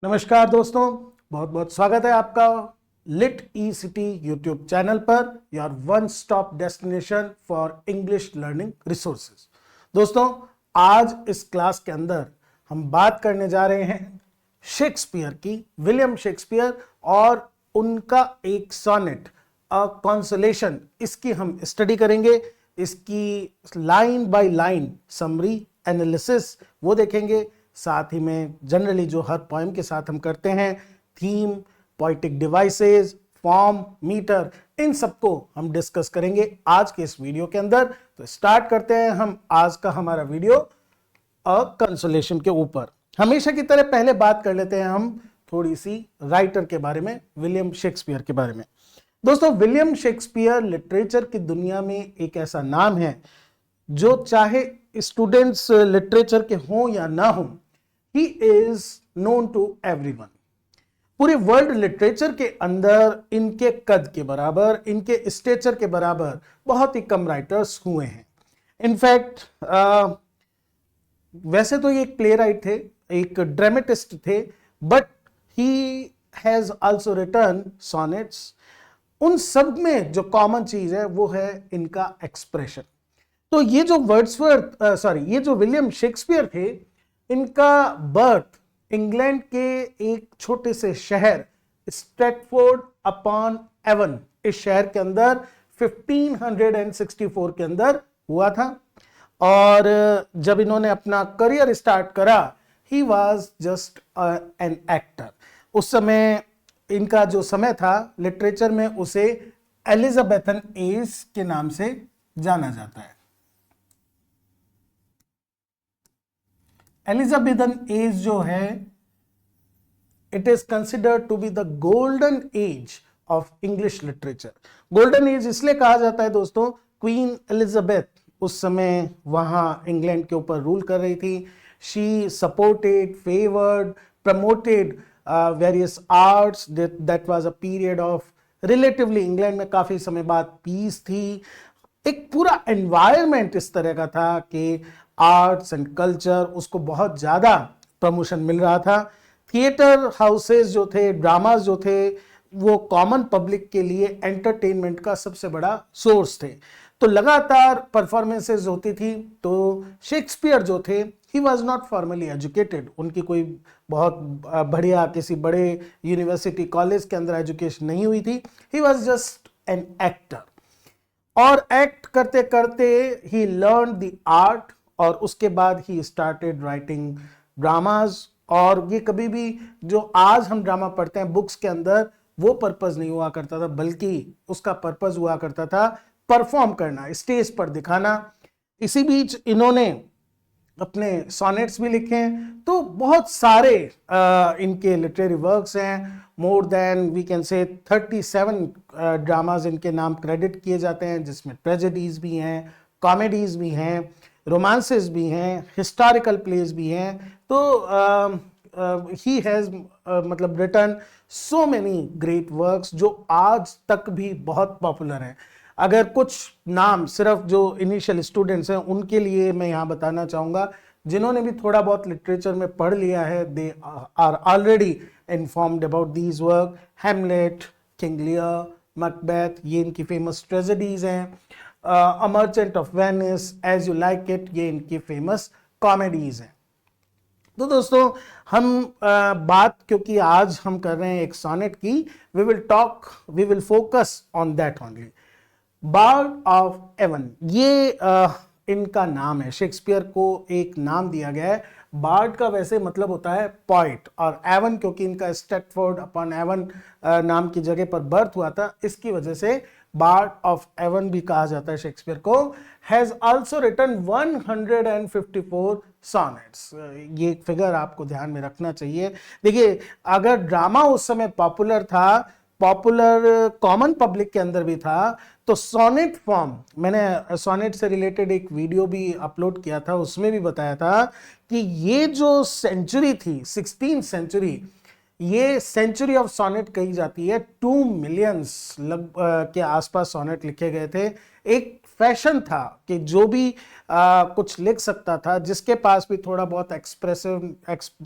नमस्कार दोस्तों, बहुत बहुत स्वागत है आपका लिट ई सिटी यूट्यूब चैनल पर, your one stop destination for English learning resources. दोस्तों, आज इस क्लास के अंदर हम बात करने जा रहे हैं शेक्सपियर की, विलियम शेक्सपियर और उनका एक सोनेट अ कॉन्सोलेशन। इसकी हम स्टडी करेंगे, इसकी line by line summary analysis वो देखेंगे। साथ ही में जनरली जो हर पोएम के साथ हम करते हैं, theme, poetic devices, form, meter, इन सबको हम डिस्कस करेंगे आज के इस वीडियो के अंदर। तो स्टार्ट करते हैं हम आज का हमारा वीडियो अ कंसोलेशन के ऊपर। हमेशा की तरह पहले बात कर लेते हैं हम थोड़ी सी राइटर के बारे में, विलियम शेक्सपियर के बारे में। दोस्तों, विलियम शेक्सपियर लिटरेचर की दुनिया में एक ऐसा नाम है जो चाहे स्टूडेंट्स लिटरेचर के हों या ना हों, he is known to everyone। पूरे वर्ल्ड लिटरेचर के अंदर इनके कद के बराबर, इनके स्टेचर के बराबर बहुत ही कम राइटर्स हुए हैं। इनफैक्ट वैसे तो ये एक प्ले राइट थे, एक ड्रामेटिस्ट थे, but he has also written sonnets. उन सब में जो कॉमन चीज है वो है इनका एक्सप्रेशन। तो ये जो ये जो विलियम शेक्सपियर थे, इनका बर्थ इंग्लैंड के एक छोटे से शहर स्ट्रैटफोर्ड अपॉन एवन, इस शहर के अंदर 1564 के अंदर हुआ था। और जब इन्होंने अपना करियर स्टार्ट करा, he was just an actor. उस समय इनका जो समय था लिटरेचर में, उसे एलिजाबेथन एज के नाम से जाना जाता है। एलिजाबेथन एज जो है, it is considered to be the golden age of English literature. Golden age इसलिए कहा जाता है दोस्तों, क्वीन एलिजाबेथ उस समय वहां इंग्लैंड के ऊपर रूल कर रही थी। She supported, favoured, promoted various arts. That was a period of relatively, England में काफी समय बाद पीस थी। एक पूरा एनवायरनमेंट इस तरह का था कि आर्ट्स एंड कल्चर, उसको बहुत ज्यादा प्रमोशन मिल रहा था। थिएटर हाउसेस जो थे, ड्रामास जो थे, वो कॉमन पब्लिक के लिए एंटरटेनमेंट का सबसे बड़ा सोर्स थे। तो लगातार परफॉर्मेंसेस होती थी। तो शेक्सपियर जो थे, he was not formally educated. उनकी कोई बहुत बढ़िया किसी बड़े यूनिवर्सिटी कॉलेज के अंदर एजुकेशन नहीं हुई थी। He was just an actor. और एक्ट करते करते ही लर्न द आर्ट, और उसके बाद ही स्टार्टेड राइटिंग ड्रामाज। और ये कभी भी जो आज हम ड्रामा पढ़ते हैं बुक्स के अंदर, वो पर्पस नहीं हुआ करता था, बल्कि उसका पर्पस हुआ करता था परफॉर्म करना, स्टेज पर दिखाना। इसी बीच इन्होंने अपने सोनेट्स भी लिखे हैं। तो बहुत सारे इनके लिटरेरी वर्क्स हैं। मोर देन वी कैन से 37 ड्रामाज इनके नाम क्रेडिट किए जाते हैं, जिसमें ट्रेजेडीज भी हैं, कॉमेडीज भी हैं, रोमांसेस भी हैं, हिस्टोरिकल प्लेज भी हैं। तो ही हैज मतलब written so many great works जो आज तक भी बहुत पॉपुलर हैं। अगर कुछ नाम सिर्फ जो इनिशियल स्टूडेंट्स हैं उनके लिए मैं यहाँ बताना चाहूँगा, जिन्होंने भी थोड़ा बहुत लिटरेचर में पढ़ लिया है, they are already informed about these work. Hamlet, King Lear, Macbeth, ये इनकी फेमस ट्रेजेडीज हैं। A merchant of Venice, as you like it, ये इनकी फेमस कॉमेडीज हैं। तो दोस्तों, हम बात क्योंकि आज हम कर रहे हैं एक सोनेट की, we will focus on that only. Bard of Avon, ये इनका नाम है। शेक्सपियर को एक नाम दिया गया है। बार्ड का वैसे मतलब होता है पॉइट, और एवन क्योंकि इनका स्ट्रैटफोर्ड अपॉन एवन नाम की जगह पर बर्थ हुआ था, इसकी वजह से बार्ड ऑफ एवन भी कहा जाता है शेक्सपियर को। Has also written 154 sonnets. ये फिगर आपको ध्यान में रखना चाहिए। देखिए, अगर ड्रामा उस समय पॉपुलर था, पॉपुलर कॉमन पब्लिक के अंदर भी था, तो सोनेट फॉर्म, मैंने सोनेट से रिलेटेड एक वीडियो भी अपलोड किया था, उसमें भी बताया था कि ये जो सेंचुरी थी 16th सेंचुरी, ये सेंचुरी ऑफ सोनेट कही जाती है। 2 मिलियंस के आसपास सोनेट लिखे गए थे। एक फैशन था कि जो भी कुछ लिख सकता था, जिसके पास भी थोड़ा बहुत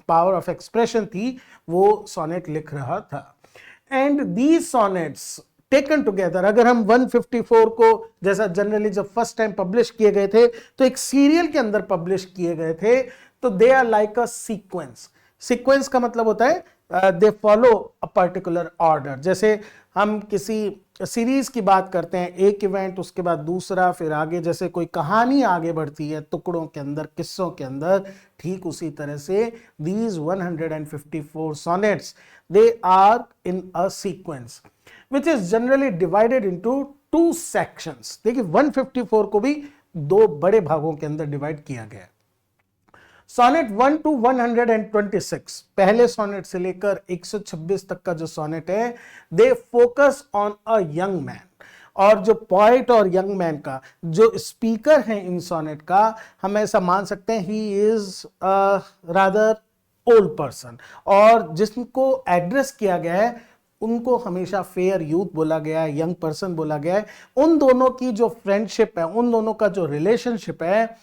पावर ऑफ एक्सप्रेशन थी, वो सोनेट लिख रहा था। And these sonnets taken together, अगर हम 154 को, जैसा जनरली जब फर्स्ट टाइम पब्लिश किए गए थे तो एक सीरियल के अंदर पब्लिश किए गए थे, तो they are like a sequence. Sequence का मतलब होता है they follow a particular order. जैसे हम किसी सीरीज की बात करते हैं, एक इवेंट, उसके बाद दूसरा, फिर आगे जैसे कोई कहानी आगे बढ़ती है टुकड़ों के अंदर, किस्सों के अंदर, ठीक उसी तरह से these 154 sonnets, they are in a sequence which is generally divided into two sections। देखिए 154 को भी दो बड़े भागों के अंदर डिवाइड किया गया है। सोनेट 1 to 126, पहले सोनेट से लेकर 126 तक का जो सोनेट है, they focus on a young man. और जो पॉइट और यंग मैन का जो स्पीकर है इन सोनेट का, हम ऐसा मान सकते हैं he is rather old person, और जिसको एड्रेस किया गया है उनको हमेशा फेयर यूथ बोला गया है, यंग पर्सन बोला गया है। उन दोनों की जो फ्रेंडशिप है, उन दोनों का जो रिलेशनशिप है,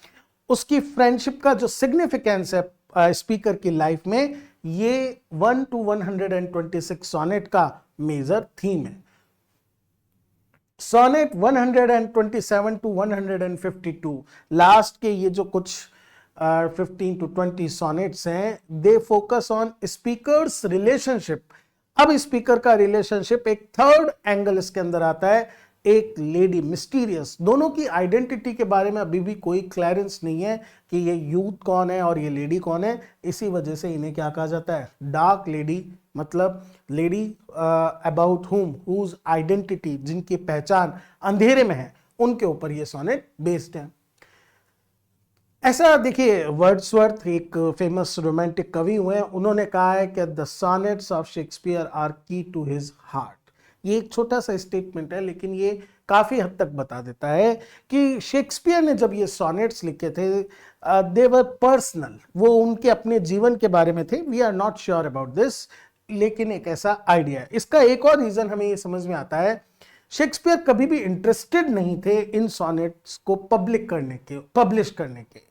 उसकी फ्रेंडशिप का जो सिग्निफिकेंस है स्पीकर की लाइफ में, ये 1 to 126 सोनेट का मेजर थीम है। सोनेट 127 to 152, लास्ट के ये जो कुछ 15 to 20 सोनेट्स हैं, they focus on speakers relationship. अब स्पीकर का रिलेशनशिप एक थर्ड एंगल इसके अंदर आता है, एक लेडी मिस्टीरियस। दोनों की आइडेंटिटी के बारे में अभी भी कोई क्लियरेंस नहीं है कि ये यूथ कौन है और ये लेडी कौन है। इसी वजह से इन्हें क्या कहा जाता है, डार्क लेडी, मतलब लेडी अबाउट हुम हुज आइडेंटिटी, जिनकी पहचान अंधेरे में है, उनके ऊपर ये सोनेट बेस्ड है। ऐसा देखिए, वर्ड्सवर्थ एक फेमस रोमांटिक कवि हुए हैं, उन्होंने कहा है कि the sonnets of Shakespeare are key to his heart. ये एक छोटा सा स्टेटमेंट है, लेकिन ये काफी हद तक बता देता है कि शेक्सपियर ने जब ये सोनेट्स लिखे थे, दे वर पर्सनल, वो उनके अपने जीवन के बारे में थे। We are not sure about this, लेकिन एक ऐसा आइडिया है। इसका एक और रीजन हमें ये समझ में आता है, शेक्सपियर कभी भी इंटरेस्टेड नहीं थे इन सोनेट्स को पब्लिश करने के।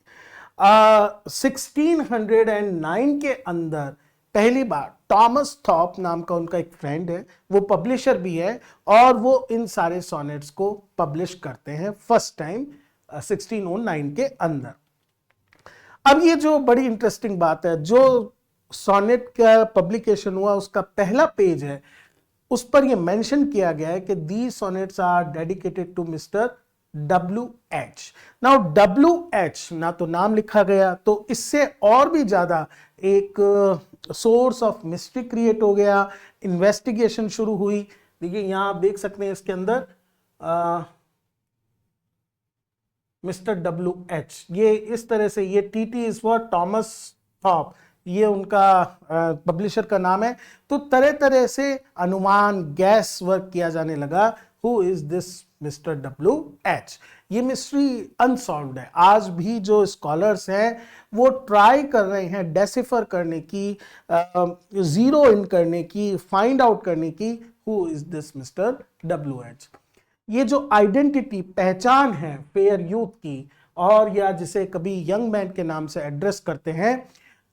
1609 के अंदर पहली बार टॉमस थॉप नाम का उनका एक फ्रेंड है, वो पब्लिशर भी है, और वो इन सारे सोनेट्स को पब्लिश करते हैं फर्स्ट टाइम 1609 के अंदर। अब ये जो बड़ी इंटरेस्टिंग बात है, जो सोनेट का पब्लिकेशन हुआ उसका पहला पेज है, उस पर यह मेंशन किया गया है कि the sonnets are dedicated to mister WH। Now WH ना तो नाम लिखा गया, तो इससे और भी ज्यादा एक सोर्स ऑफ मिस्ट्री क्रिएट हो गया, इन्वेस्टिगेशन शुरू हुई। देखिए यहां आप देख सकते हैं इसके अंदर मिस्टर WH, ये इस तरह से, ये TT is for Thomas Thorpe, ये उनका पब्लिशर का नाम है। तो तरह तरह से अनुमान, गैस वर्क किया जाने लगा, who is this mister WH। ये मिस्ट्री अनसॉल्व्ड है। आज भी जो स्कॉलर्स हैं वो ट्राई कर रहे हैं डेसिफर करने की, जीरो इन करने की, फाइंड आउट करने की, who is this mister WH। ये जो आइडेंटिटी, पहचान है फेयर यूथ की, और या जिसे कभी यंग मैन के नाम से एड्रेस करते हैं,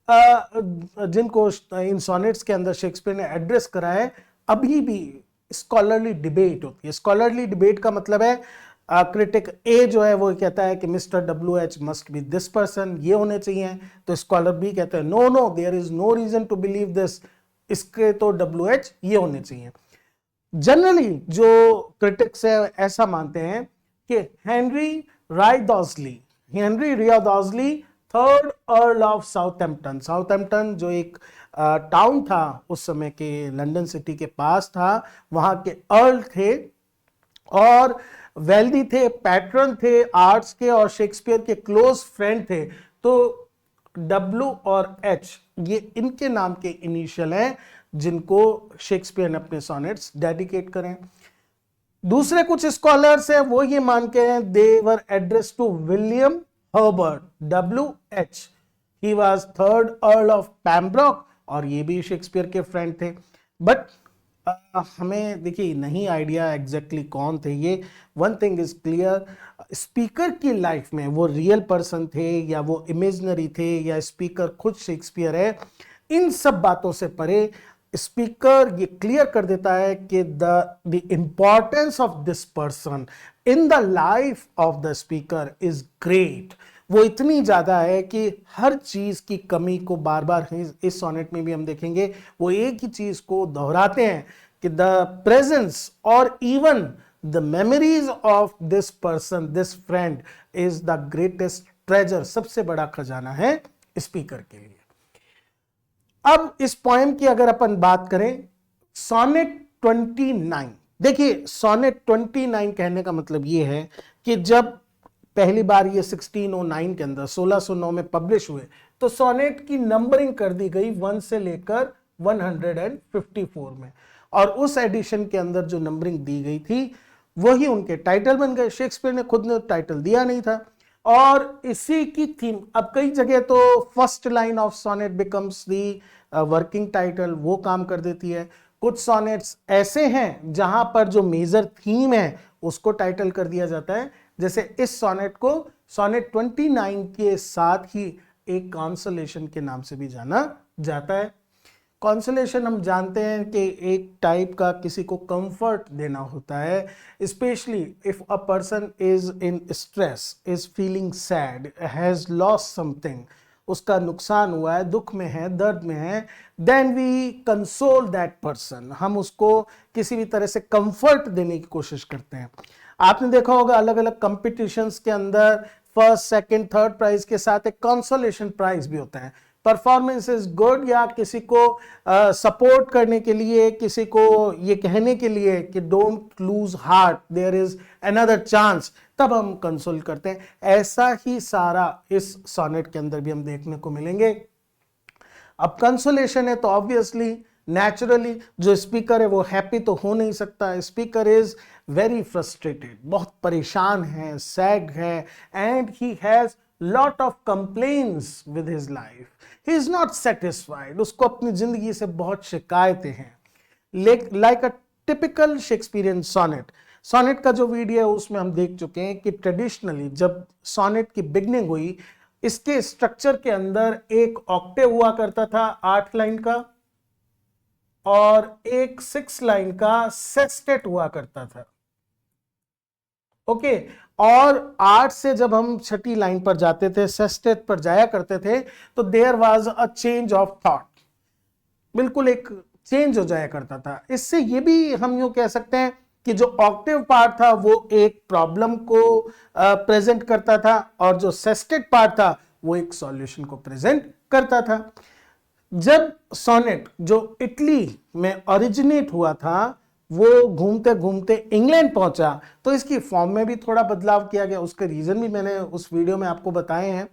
जिनको इन सोनेट्स के अंदर शेक्सपियर ने एड्रेस करा है, अभी भी स्कॉलरली डिबेट होती है। स्कॉलरली डिबेट का मतलब है क्रिटिक ए जो है वो कहता है कि mister WH must be this person, ये होने चाहिए, तो स्कॉलर बी कहते हैं no no, there is no reason to believe this, इसके तो WH ये होने चाहिए। जनरली जो क्रिटिक्स है ऐसा मानते हैं कि Henry Wriothesley third earl of Southampton जो एक टाउन था उस समय के लंदन सिटी के पास था, वहां के अर्ल थे और वेल्दी थे, पैट्रन थे आर्ट्स के, और शेक्सपियर के क्लोज फ्रेंड थे। तो W और H ये इनके नाम के इनिशियल हैं जिनको शेक्सपियर ने अपने सोनेट्स डेडिकेट करें। दूसरे कुछ स्कॉलर्स हैं वो ये मान के हैं they were address to William Herbert WH, he was third earl of Pembroke, और ये भी शेक्सपियर के फ्रेंड थे। बट हमें देखिए नहीं आइडिया एग्जैक्टली कौन थे ये। One thing is clear, speaker की लाइफ में वो रियल पर्सन थे या वो इमेजिनरी थे या स्पीकर खुद शेक्सपियर है, इन सब बातों से परे स्पीकर ये क्लियर कर देता है कि the importance of this person in the life of the speaker is great. वो इतनी ज्यादा है कि हर चीज की कमी को बार बार इस सोनेट में भी हम देखेंगे, वो एक ही चीज को दोहराते हैं कि द प्रेजेंस और even the memories of this person, this friend is the greatest treasure, सबसे बड़ा खजाना है स्पीकर के लिए। अब इस पोएम की अगर अपन बात करें, सोनेट 29, देखिए सोनेट 29 कहने का मतलब ये है कि जब पहली बार ये 1609 के अंदर 1609 में पब्लिश हुए तो सोनेट की नंबरिंग कर दी गई 1 से लेकर 154 में, और उस एडिशन के अंदर जो नंबरिंग दी गई थी वही उनके टाइटल बन गए। शेक्सपियर ने खुद ने टाइटल दिया नहीं था, और इसी की थीम अब कई जगह तो first line of sonnet becomes the working title, वो काम कर देती है। कुछ सोनेट्स ऐसे हैं जहां पर जो मेजर थीम है उसको टाइटल कर दिया जाता है, जैसे इस सोनेट को सोनेट 29 के साथ ही एक कॉन्सोलेशन के नाम से भी जाना जाता है। कॉन्सोलेशन हम जानते हैं कि एक टाइप का किसी को कंफर्ट देना होता है, specially if a person is in stress, is feeling sad, has lost something, उसका नुकसान हुआ है, दुख में है, दर्द में है, then we console that person, हम उसको किसी भी तरह से कंफर्ट देने की कोशिश करते हैं। आपने देखा होगा अलग अलग कंपटीशंस के अंदर फर्स्ट सेकंड थर्ड प्राइज के साथ एक कंसोलेशन प्राइज भी होता है। परफॉर्मेंस इज गुड, या किसी को सपोर्ट करने के लिए, किसी को ये कहने के लिए कि don't lose heart, there is another chance, तब हम कंसोल करते हैं। ऐसा ही सारा इस सोनेट के अंदर भी हम देखने को मिलेंगे। अब कंसोलेशन है तो ऑब्वियसली नेचुरली जो स्पीकर है वो हैप्पी तो हो नहीं सकता। स्पीकर इज वेरी फ्रस्ट्रेटेड, बहुत परेशान है, सैड है, and he has lot of complains with his life, he is not satisfied, उसको अपनी जिंदगी से बहुत शिकायतें हैं। Like a typical Shakespearean sonnet, sonnet का जो वीडियो है उसमें हम देख चुके हैं कि ट्रेडिशनली जब सोनेट की बिगनिंग हुई, इसके स्ट्रक्चर के अंदर एक ऑक्टेव हुआ करता था 8 लाइन का, और एक 6 लाइन का सेस्टेट हुआ करता था। ओके, और 8 से जब हम 6ठी लाइन पर जाते थे, सेस्टेट पर जाया करते थे, तो there was a change of thought, बिल्कुल एक चेंज हो जाया करता था। इससे ये भी हम यूं कह सकते हैं कि जो ऑक्टेव पार्ट था वो एक प्रॉब्लम को प्रेजेंट करता था, और जो सेस्टेट पार्ट था वो एक सॉल्यूशन को प्रेजेंट करता था। जब सोनेट जो इटली में ओरिजिनेट हुआ था वो घूमते घूमते इंग्लैंड पहुंचा, तो इसकी फॉर्म में भी थोड़ा बदलाव किया गया। उसके रीजन भी मैंने उस वीडियो में आपको बताए हैं,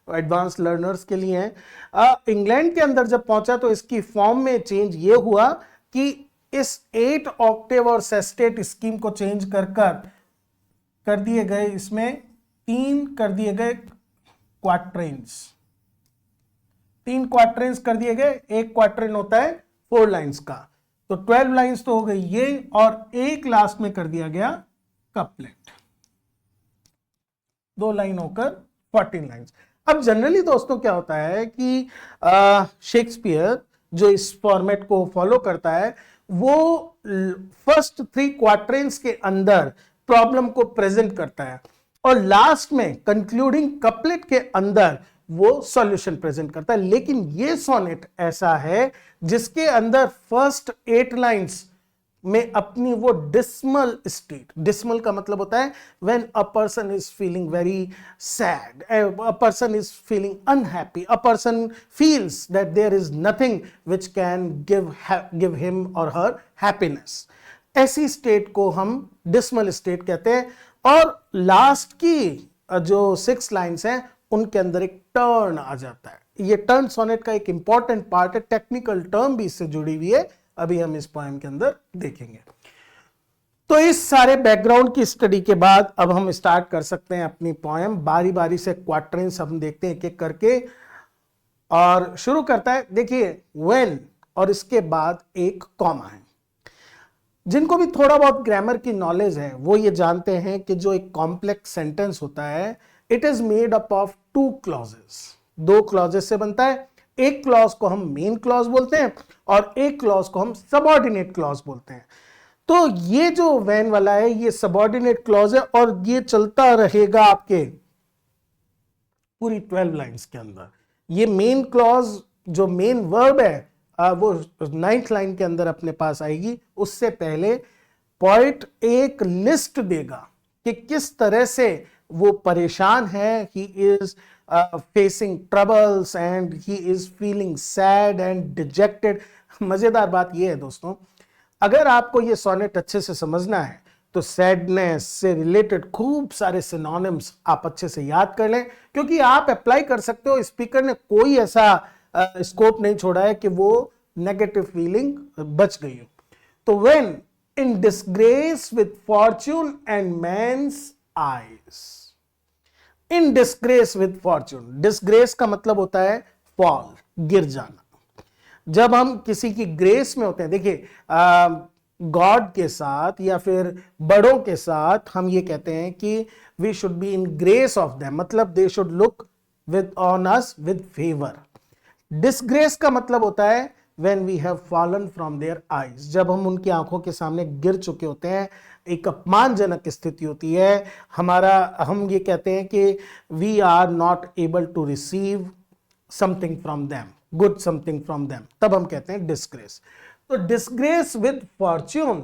एडवांस लर्नर्स के लिए हैं। इंग्लैंड के अंदर जब पहुंचा तो इसकी फॉर्म में चेंज ये हुआ कि इस 8 ऑक्टेव और सेस्टेट स्कीम को चेंज कर दिए गए, इसमें 3 कर दिए गए क्वार्टरेंस, 3 क्वार्टरेंस कर दिए गए। एक क्वार्टरेन होता है 4 लाइंस का, तो 12 लाइंस तो हो गई ये, और एक लास्ट में कर दिया गया कपलेट, 2 लाइन होकर 14 लाइंस। अब जनरली दोस्तों क्या होता है कि शेक्सपियर जो इस फॉर्मेट को फॉलो करता है वो फर्स्ट 3 क्वार्टरेंस के अंदर प्रॉब्लम को प्रेजेंट करता है, और लास्ट में कंक्लूडिंग कपलेट के अंदर वो सॉल्यूशन प्रेजेंट करता है। लेकिन ये सोनेट ऐसा है जिसके अंदर फर्स्ट 8 लाइंस में अपनी वो डिस्मल स्टेट, डिस्मल का मतलब होता है when a person is feeling very sad, a person is feeling unhappy, a person feels that there is nothing which can give him or her happiness, ऐसी state को हम डिस्मल स्टेट कहते हैं। और लास्ट की जो 6 लाइंस हैं उनके अंदर एक टर्न आ जाता है। ये टर्न सोनेट का एक इंपॉर्टेंट पार्ट है, टेक्निकल टर्म भी इससे जुड़ी हुई है, अभी हम इस पोएम के अंदर देखेंगे। तो इस सारे बैकग्राउंड की स्टडी के बाद अब हम स्टार्ट कर सकते हैं अपनी पोएम। बारी बारी से क्वार्टरेंस हम देखते हैं एक एक करके, और शुरू करता है, देखिए व्हेन और इसके बाद एक कॉमा है। जिनको भी थोड़ा बहुत ग्रामर की नॉलेज है वो ये जानते हैं कि जो एक कॉम्प्लेक्स सेंटेंस होता है it is made up of two clauses, दो क्लॉजेस से बनता है। एक क्लॉज को हम मेन क्लॉज बोलते हैं और एक क्लॉज को हम सबऑर्डिनेट क्लॉज बोलते हैं। तो ये जो वैन वाला है ये सबऑर्डिनेट क्लॉज है और ये चलता रहेगा आपके पूरी 12 लाइंस के अंदर। ये मेन क्लॉज जो मेन वर्ब है वो 9th लाइन के अंदर अपने पास आएगी। उससे पहले पोएट एक लिस्ट देगा कि किस तरह से वो परेशान है, he is facing troubles and he is feeling sad and dejected. मजेदार बात यह है दोस्तों, अगर आपको ये सोनेट अच्छे से समझना है तो सैडनेस से रिलेटेड खूब सारे सिनोनिम्स आप अच्छे से याद कर लें, क्योंकि आप अप्लाई कर सकते हो। स्पीकर ने कोई ऐसा स्कोप नहीं छोड़ा है कि वो नेगेटिव फीलिंग बच गई हो। तो when in disgrace with fortune and man's eyes, in disgrace with fortune, disgrace का मतलब होता है फॉल, गिर जाना। जब हम किसी की ग्रेस में होते हैं, देखिए गॉड के साथ या फिर बड़ों के साथ हम ये कहते हैं कि we should be in grace of them, मतलब they should look with on us with favour. Disgrace का मतलब होता है when we have fallen from their eyes, जब हम उनकी आंखों के सामने गिर चुके होते हैं, एक अपमानजनक स्थिति होती है हमारा, हम ये कहते हैं कि we are not able to receive something from them, good something from them, तब हम कहते हैं डिसग्रेस। तो disgrace with fortune,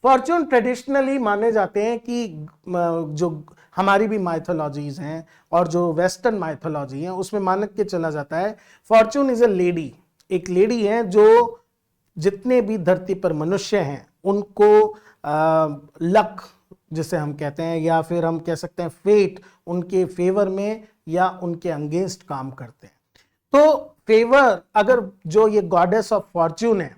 fortune traditionally माने जाते हैं कि जो हमारी भी माइथोलॉजीज हैं और जो वेस्टर्न माइथोलॉजी है उसमें मान के चला जाता है फॉर्च्यून इज ए लेडी, एक लेडी है जो जितने भी धरती पर मनुष्य हैं उनको लक जिसे हम कहते हैं या फिर हम कह सकते हैं फेट, उनके फेवर में या उनके अगेंस्ट काम करते हैं। तो फेवर, अगर जो ये गॉडेस ऑफ फॉर्च्यून है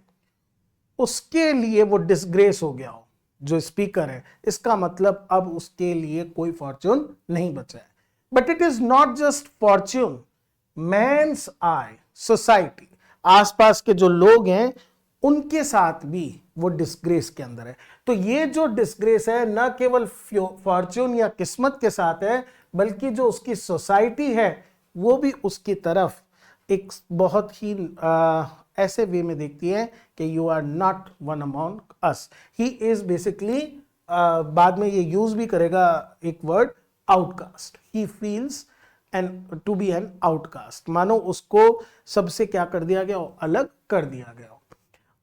उसके लिए वो डिसग्रेस हो गया हो जो स्पीकर है, इसका मतलब अब उसके लिए कोई फॉर्च्यून नहीं बचा है। But it is not just fortune, man's eye, society, आसपास के जो लोग हैं उनके साथ भी वो डिसग्रेस के अंदर है। तो ये जो डिसग्रेस है न केवल फॉर्च्यून या किस्मत के साथ है, बल्कि जो उसकी सोसाइटी है वो भी उसकी तरफ एक बहुत ही ऐसे वे में देखती है कि you are not one among us. He is basically, बाद में ये यूज भी करेगा एक word outcast, he feels and to be an outcast, मानो उसको सबसे क्या कर दिया गया, अलग कर दिया गया।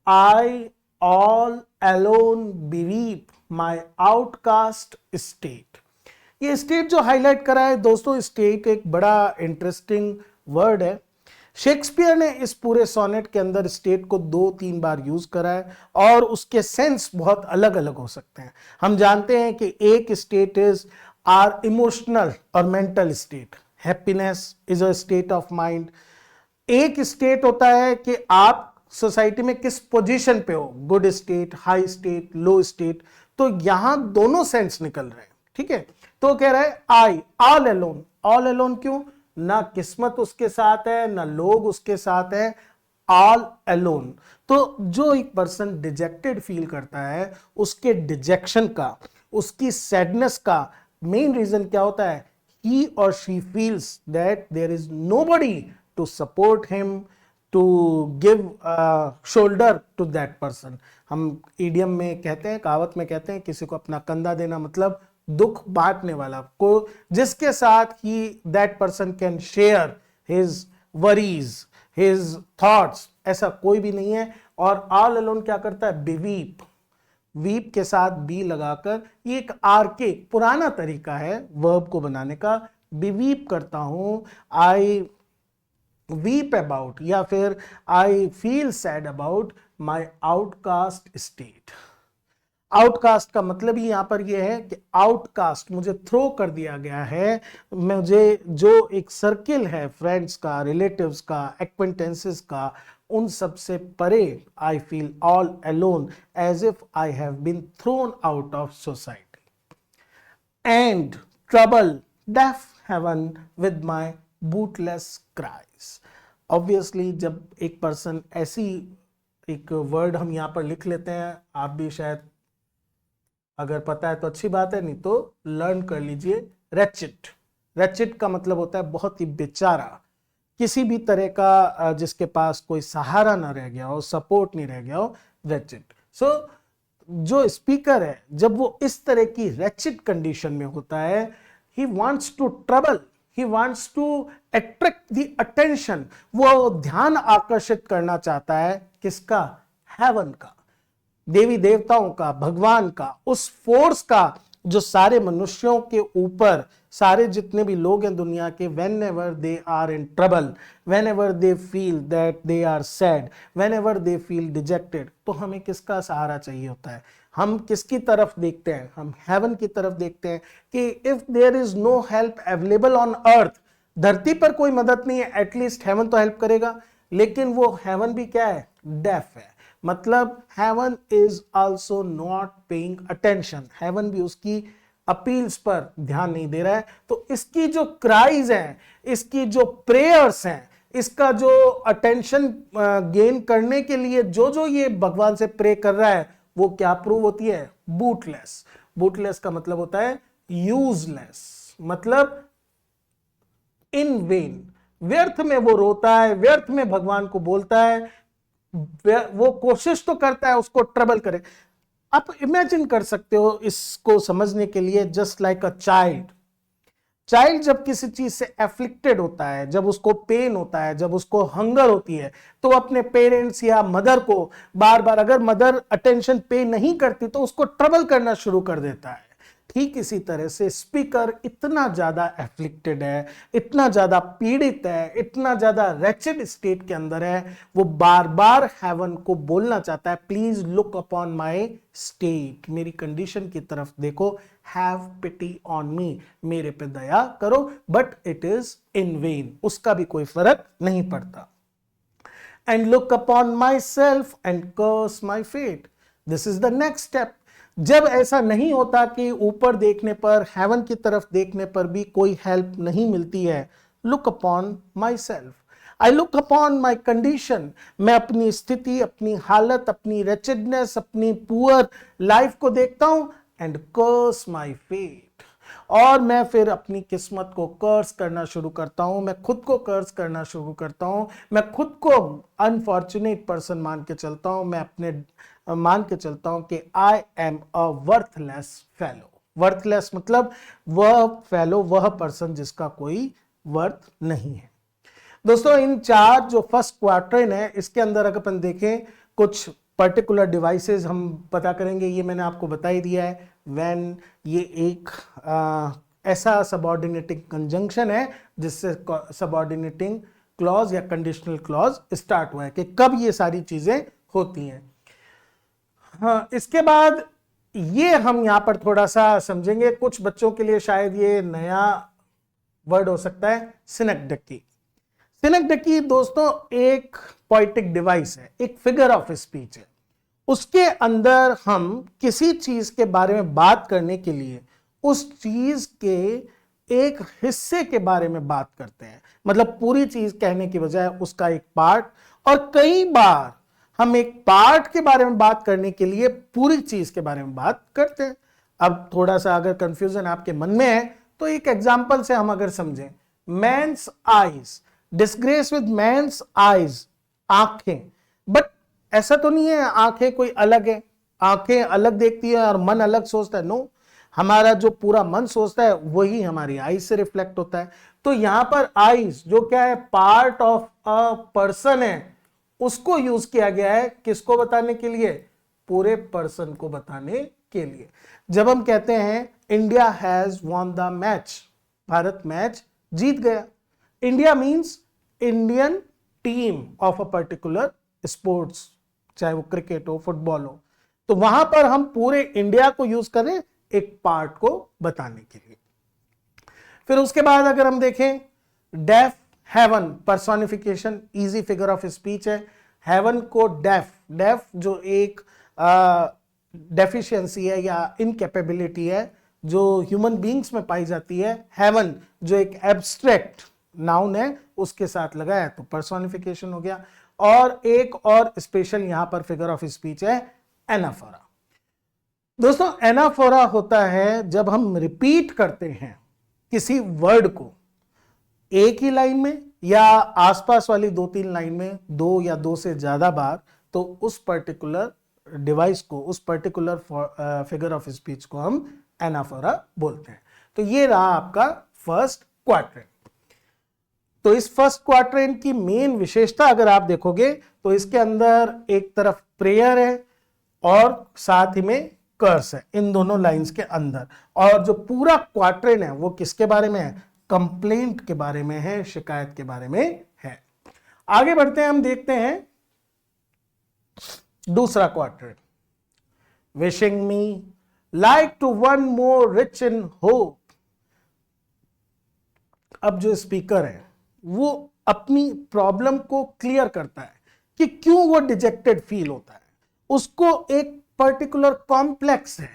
I all alone believe my outcast state, ये स्टेट जो हाईलाइट करा है दोस्तों, स्टेट एक बड़ा इंटरेस्टिंग वर्ड है। शेक्सपियर ने इस पूरे सोनेट के अंदर स्टेट को 2-3 बार यूज करा है और उसके सेंस बहुत अलग अलग हो सकते हैं। हम जानते हैं कि एक स्टेट इज आर इमोशनल और mental state, happiness is a state of mind. एक स्टेट होता है कि आप सोसाइटी में किस पोजीशन पे हो, गुड स्टेट, हाई स्टेट, लो स्टेट। तो यहां दोनों सेंस निकल रहे हैं, ठीक है। तो कह रहा है आई ऑल अलोन, ऑल अलोन क्यों, ना किस्मत उसके साथ है ना लोग उसके साथ है, ऑल अलोन। तो जो एक पर्सन डिजेक्टेड फील करता है उसके डिजेक्शन का, उसकी सैडनेस का मेन रीजन क्या होता है, he or she feels that there is nobody to support him, to give shoulder to that person. हम ईडियम में कहते हैं, कहावत में कहते हैं, किसी को अपना कंधा देना मतलब दुख बांटने वाला, को जिसके साथ ही that person can share his worries, his thoughts, ऐसा कोई भी नहीं है। और ऑल अलोन क्या करता है, बिवीप, वीप के साथ बी लगाकर, ये एक आर्केक पुराना तरीका है वर्ब को बनाने का। बिवीप करता हूं, आई वीप अबाउट, या फिर I feel sad about my outcast state. Outcast का मतलब ही यहां पर यह है कि आउटकास्ट, मुझे थ्रो कर दिया गया है, मुझे जो एक सर्किल है फ्रेंड्स का, रिलेटिव्स का, एक्वेंटेंसेस का, उन सब से परे I feel all alone, as if I have been thrown out of society and trouble deaf heaven with my bootless cries. Obviously जब एक पर्सन ऐसी एक वर्ड हम यहाँ पर लिख लेते हैं, आप भी शायद अगर पता है तो अच्छी बात है, नहीं तो लर्न कर लीजिए। रेचिड। रेचिड का मतलब होता है बहुत ही बेचारा, किसी भी तरह का जिसके पास कोई सहारा ना रह गया हो, सपोर्ट नहीं रह गया हो, रेचिड। सो जो स्पीकर है जब वो इस तरह की रेचिड कंडीशन में होता है, he wants to trouble, he wants to attract the attention, वो ध्यान आकर्षित करना चाहता है किसका? हेवन का, देवी देवताओं का, भगवान का, उस फोर्स का जो सारे मनुष्यों के ऊपर, सारे जितने भी लोग हैं दुनिया के, whenever they are in trouble, whenever they feel that they are sad, whenever they feel dejected, तो हमें किसका सहारा चाहिए होता है? हम किसकी तरफ देखते हैं? हम हेवन की तरफ देखते हैं कि if there is no help available on earth, धरती पर कोई मदद नहीं है, एटलीस्ट हेवन तो हेल्प करेगा। लेकिन वो हेवन भी क्या है? डेफ है, मतलब heaven is also not paying attention, heaven भी उसकी अपील्स पर ध्यान नहीं दे रहा है। तो इसकी जो क्राइज हैं, इसकी जो प्रेयर्स हैं, इसका जो अटेंशन गेन करने के लिए जो जो ये भगवान से प्रे कर रहा है, वो क्या प्रूव होती है? बूटलेस। बूटलेस का मतलब होता है यूजलेस, मतलब इन वेन, व्यर्थ में वो रोता है, व्यर्थ में भगवान को बोलता है, वो कोशिश तो करता है उसको ट्रबल करे। आप इमेजिन कर सकते हो इसको समझने के लिए, just like a child. Child जब किसी चीज से एफ्लिक्टेड होता है, जब उसको पेन होता है, जब उसको हंगर होती है, तो अपने पेरेंट्स या मदर को बार बार, अगर मदर अटेंशन पे नहीं करती तो उसको ट्रबल करना शुरू कर देता है। ठीक इसी तरह से स्पीकर इतना ज्यादा एफ्लिक्टेड है, इतना ज्यादा पीड़ित है, इतना ज्यादा रेचेड स्टेट के अंदर है, वो बार बार हेवन को बोलना चाहता है, please look upon my state, मेरी कंडीशन की तरफ देखो, हैव पिटी ऑन मी, मेरे पे दया करो। But it is in vain, उसका भी कोई फर्क नहीं पड़ता। And look upon myself and curse my fate, this is the next step. जब ऐसा नहीं होता कि ऊपर देखने पर, हेवन की तरफ देखने पर भी कोई हेल्प नहीं मिलती है, look upon my self, I look upon my condition, मैं अपनी स्थिति, अपनी हालत, अपनी रेचेडनेस, अपनी पुअर लाइफ को देखता हूं, एंड कर्स माई फेट, और मैं फिर अपनी किस्मत को कर्स करना शुरू करता हूं, मैं खुद को कर्स करना शुरू करता हूं, मैं खुद को अनफॉर्चुनेट पर्सन मान के चलता हूं, मैं अपने मान के चलता हूं कि I am a worthless fellow. Worthless मतलब वह फेलो, वह पर्सन जिसका कोई वर्थ नहीं है। दोस्तों, इन चार जो फर्स्ट क्वार्टरन है, इसके अंदर अगर अपन देखें, कुछ पर्टिकुलर डिवाइसेस हम पता करेंगे, ये मैंने आपको बता ही दिया है। व्हेन, ये एक ऐसा सबऑर्डिनेटिंग कंजंक्शन है जिससे सबऑर्डिनेटिंग क्लॉज या कंडीशनल क्लॉज स्टार्ट हुआ है, कि कब ये सारी चीजें होती हैं। हाँ, इसके बाद ये हम यहां पर थोड़ा सा समझेंगे, कुछ बच्चों के लिए शायद ये नया वर्ड हो सकता है, सिनेक्डकी। सिनेक्डकी दोस्तों एक पोएटिक डिवाइस है, एक फिगर ऑफ स्पीच है। उसके अंदर हम किसी चीज के बारे में बात करने के लिए उस चीज के एक हिस्से के बारे में बात करते हैं, मतलब पूरी चीज कहने की बजाय उसका एक पार्ट, और कई बार हम एक पार्ट के बारे में बात करने के लिए पूरी चीज के बारे में बात करते हैं। अब थोड़ा सा अगर कंफ्यूजन आपके मन में है तो एक एग्जांपल से हम अगर समझें, man's eyes, disgrace with man's eyes, आंखें। बट ऐसा तो नहीं है आंखें कोई अलग है, आंखें अलग देखती है और मन अलग सोचता है, नो, हमारा जो पूरा मन सोचता है वही हमारी आईज से रिफ्लेक्ट होता है। तो यहां पर आईज जो क्या है, पार्ट ऑफ अ पर्सन है, उसको यूज किया गया है किसको बताने के लिए? पूरे पर्सन को बताने के लिए। जब हम कहते हैं India has won the match, Bharat match जीत गया, India means Indian team of a particular sports, चाहे वो क्रिकेट हो, फुटबॉल हो, तो वहां पर हम पूरे इंडिया को यूज करें एक पार्ट को बताने के लिए। फिर उसके बाद अगर हम देखें, deaf heaven personification, is a figure of speech है। हेवन को डेफ, डेफ जो एक डेफिशिएंसी है या इनकैपेबिलिटी है जो ह्यूमन बींग्स में पाई जाती है, हेवन जो एक एब्स्ट्रैक्ट नाउन है उसके साथ लगाया तो पर्सोनिफिकेशन हो गया। और एक और स्पेशल यहां पर फिगर ऑफ स्पीच है एनाफोरा। दोस्तों एनाफोरा होता है जब हम रिपीट करते हैं किसी वर्ड को एक ही लाइन में या आसपास वाली 2-3 लाइन में 2 या 2 से ज्यादा बार, तो उस पर्टिकुलर डिवाइस को, उस पर्टिकुलर फिगर ऑफ स्पीच को हम एनाफोरा बोलते हैं। तो ये रहा आपका फर्स्ट क्वाड्रेंट। तो इस फर्स्ट क्वाड्रेंट की मेन विशेषता अगर आप देखोगे तो इसके अंदर एक तरफ प्रेयर है और साथ ही में कर्स है इन दोनों लाइंस के अंदर, और जो पूरा क्वाड्रेंट है वो किसके बारे में है? कंप्लेंट के बारे में है, शिकायत के बारे में है। आगे बढ़ते हैं, हम देखते हैं दूसरा quadrant. Wishing me like to one more rich in hope. अब जो स्पीकर है वो अपनी प्रॉब्लम को क्लियर करता है कि क्यों वो डिजेक्टेड फील होता है। उसको एक पर्टिकुलर कॉम्प्लेक्स है,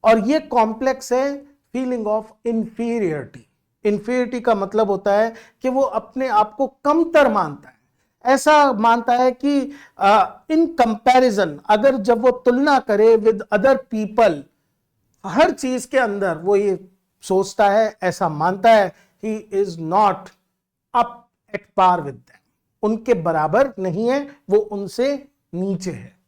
और ये कॉम्प्लेक्स है फीलिंग ऑफ इंफीरियरिटी। इंफीरियरिटी का मतलब होता है कि वो अपने आप को कमतर मानता है, ऐसा मानता है कि इन कंपैरिजन, अगर जब वो तुलना करे विद अदर पीपल, हर चीज के अंदर वो ये सोचता है, ऐसा मानता है, he is not up at par with them, उनके बराबर नहीं है, वो उनसे नीचे है।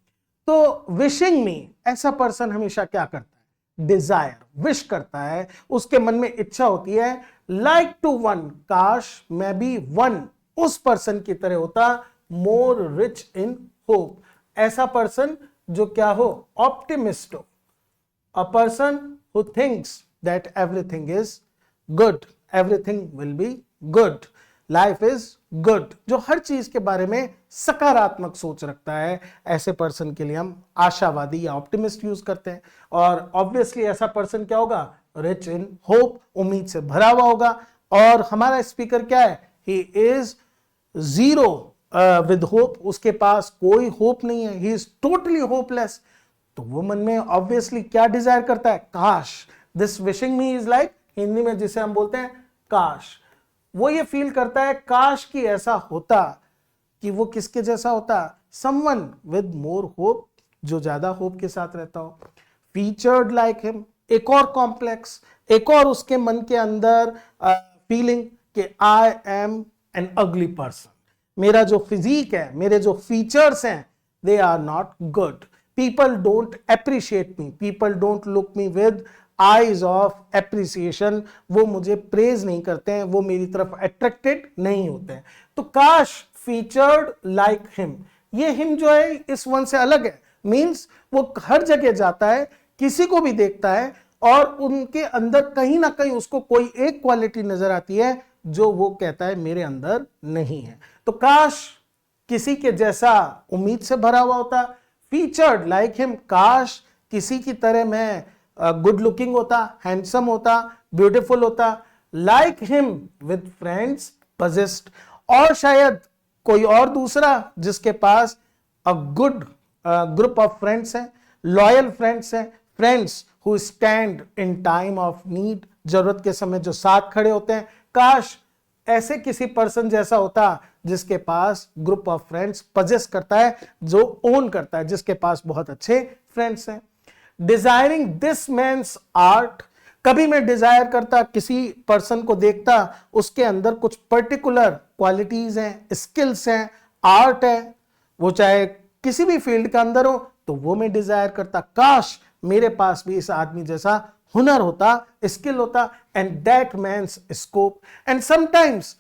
तो विशिंग मी, ऐसा पर्सन हमेशा क्या करता है? डिजायर, विश करता है, उसके मन में इच्छा होती है लाइक टू वन, काश मैं भी वन उस पर्सन की तरह होता, मोर रिच इन होप। ऐसा पर्सन जो क्या हो? ऑप्टिमिस्ट हो, a person who thinks that everything is good, everything will be good, life is good, जो हर चीज के बारे में सकारात्मक सोच रखता है। ऐसे पर्सन के लिए हम आशावादी या ऑप्टिमिस्ट यूज करते हैं। और ऑब्वियसली ऐसा पर्सन क्या होगा? रिच इन होप, उम्मीद से भरा हुआ होगा। और हमारा स्पीकर क्या है? He is zero with hope, उसके पास कोई होप नहीं है, ही इज टोटली होपलेस। तो वो मन में ऑब्वियसली क्या डिजायर करता है? काश। This wishing me is like, Hindi में जिसे हम बोलते हैं काश, वो ये फील करता है काश कि ऐसा होता, कि वो किसके जैसा होता? समवन विद मोर होप, जो ज्यादा होप के साथ रहता हो। फीचर्ड लाइक हिम, एक और कॉम्प्लेक्स, एक और उसके मन के अंदर फीलिंग कि I am an ugly person, मेरा जो फिजिक है, मेरे जो फीचर्स हैं, they are not good, people don't appreciate me, people don't look me with eyes of appreciation, वो मुझे प्रेज नहीं करते हैं, वो मेरी तरफ अट्रैक्टेड नहीं होते हैं। तो काश फीचर्ड लाइक हिम, ये हिम जो है इस वन से अलग है, मींस वो हर जगह जाता है, किसी को भी देखता है, और उनके अंदर कहीं ना कहीं उसको कोई एक क्वालिटी नजर आती है जो वो कहता है मेरे अंदर नहीं है। तो काश किसी के जैसा उम्मीद से भरा हुआ होता। फीचर्ड लाइक हिम, काश किसी की तरह मैं गुड लुकिंग होता, हैंडसम होता, ब्यूटीफुल होता। Like him with friends possessed, और शायद कोई और दूसरा जिसके पास a good group of friends हैं, लॉयल फ्रेंड्स हैं, friends who stand in time of need, जरूरत के समय जो साथ खड़े होते हैं। काश ऐसे किसी पर्सन जैसा होता जिसके पास ग्रुप ऑफ फ्रेंड्स पजेस करता है, जो ओन करता है, जिसके पास बहुत अच्छे फ्रेंड्स हैं। डिजायरिंग दिस मैन्स आर्ट, कभी मैं डिजायर करता, किसी पर्सन को देखता, उसके अंदर कुछ पर्टिकुलर क्वालिटीज हैं, स्किल्स हैं, आर्ट है, वो चाहे किसी भी फील्ड के अंदर हो, तो वो मैं डिजायर करता, काश मेरे पास भी इस आदमी जैसा हुनर होता, स्किल होता। And that man's scope, and sometimes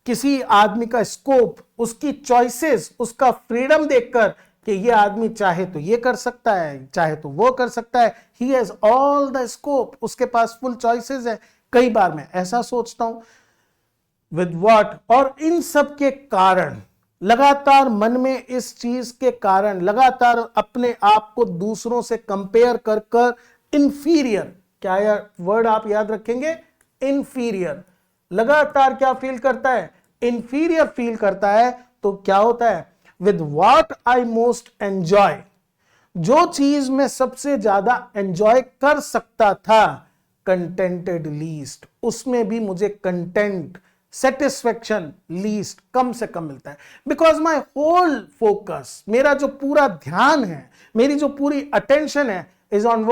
किसी आदमी का स्कोप, उसकी चॉइसेस, उसका फ्रीडम देखकर कि ये आदमी चाहे तो ये कर सकता है, चाहे तो वो कर सकता है, he has all the scope, उसके पास फुल चॉइसेस है। कई बार मैं ऐसा सोचता हूं विद व्हाट, और इन सब के कारण लगातार मन में इस चीज के कारण लगातार अपने आप को दूसरों से कंपेयर कर कर इंफीरियर, क्या यार वर्ड आप याद रखेंगे? इंफीरियर, लगातार क्या फील करता है? इंफीरियर फील करता है। तो क्या होता है? With what I most enjoy, जो चीज मैं सबसे ज्यादा एंजॉय कर सकता था, कंटेंटेड लीस्ट, उसमें भी मुझे कंटेंट, सेटिस्फेक्शन लीस्ट, कम से कम मिलता है। बिकॉज माई होल फोकस, मेरा जो पूरा ध्यान है, मेरी जो पूरी अटेंशन है, is on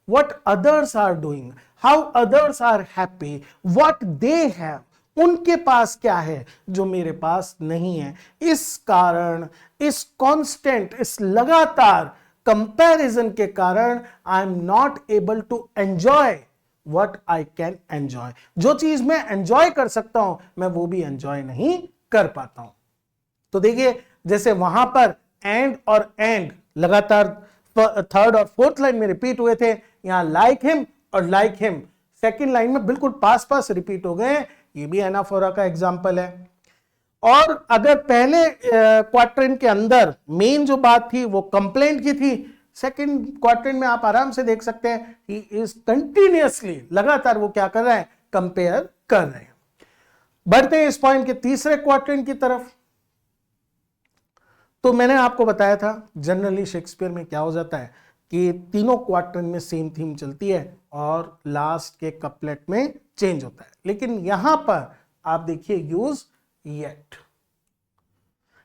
what others are doing, how others are happy, what they have, उनके पास क्या है जो मेरे पास नहीं है। इस कारण, इस कांस्टेंट, इस लगातार कंपैरिजन के कारण I am not able to enjoy what I can enjoy. जो चीज मैं एंजॉय कर सकता हूं, मैं वो भी एंजॉय नहीं कर पाता हूं। तो देखिए, जैसे वहां पर एंड और एंड लगातार थर्ड और फोर्थ लाइन में रिपीट हुए थे, यहां लाइक हिम और लाइक हिम सेकंड लाइन में बिल्कुल पास पास रिपीट हो गए। ये भी एनाफोरा का एग्जांपल है। और अगर पहले क्वाड्रेंट के अंदर मेन जो बात थी वो कंप्लेंट की थी, सेकंड क्वाड्रेंट में आप आराम से देख सकते हैं ही इज कंटिन्यूअसली, लगातार वो क्या कर रहा है, कंपेयर कर रहे हैं। बढ़ते हैं इस पॉइंट के तीसरे क्वाड्रेंट की तरफ। तो मैंने आपको बताया था जनरली शेक्सपियर में क्या हो जाता है कि तीनों क्वाड्रेंट में सेम थीम चलती है और लास्ट के कपलेट में चेंज होता है। लेकिन यहां पर आप देखिए यूज येट।